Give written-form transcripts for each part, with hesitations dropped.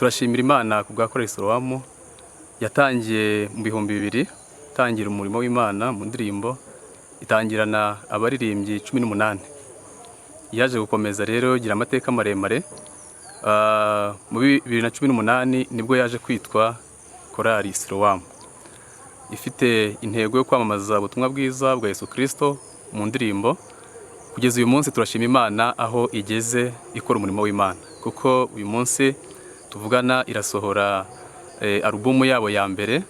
turashimira Imana ku bwa Korali Silowamu yatangiye mu 2000 tangira umurimo w'Imana mu ndirimbo itangirana abaririmbyi 18. Yaje gukomeza rero gira amateka maremare. Mu 2018 nibwo yaje kwitwa Korali Silowamu, ifite intego yo kwamamaza ubutumwa bwiza bwa Yesu Kristo mu ndirimbo. Kugeza uyu munsi turashima Imana aho igeze ikora umurimo w'Imana, kuko uyu munsi tuvugana irasohora alubumu yabo ya mbere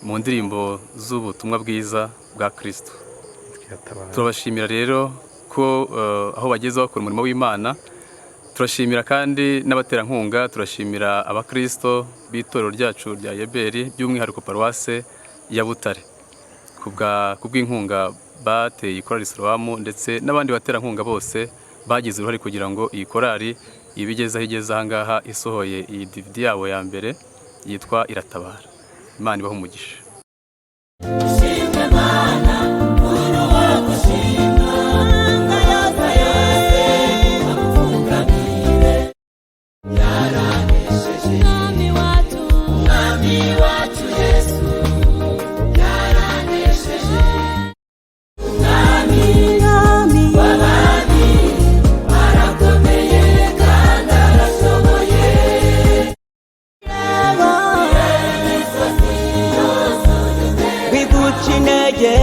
mu ndirimbo z'ubutumwa bwiza bwa Kristo. Turabashimira rero ko aho bageze bakora umurimo w'Imana. Turashimira kandi n'abaterankunga, turashimira abakristo b'itorero ryacu rya Yeberi, by'umwihariko paruwase ya Butare kubw'inkunga bateye Korali Silowamu, ndetse n'abandi baterankunga bose bagize uruhare kugira ngo iyi korali ibigeze aho igeze aha ngaha isohoye iyi DVD yabo ya mbere yitwa Iratabara. Imana ibahe umugisha. Chinege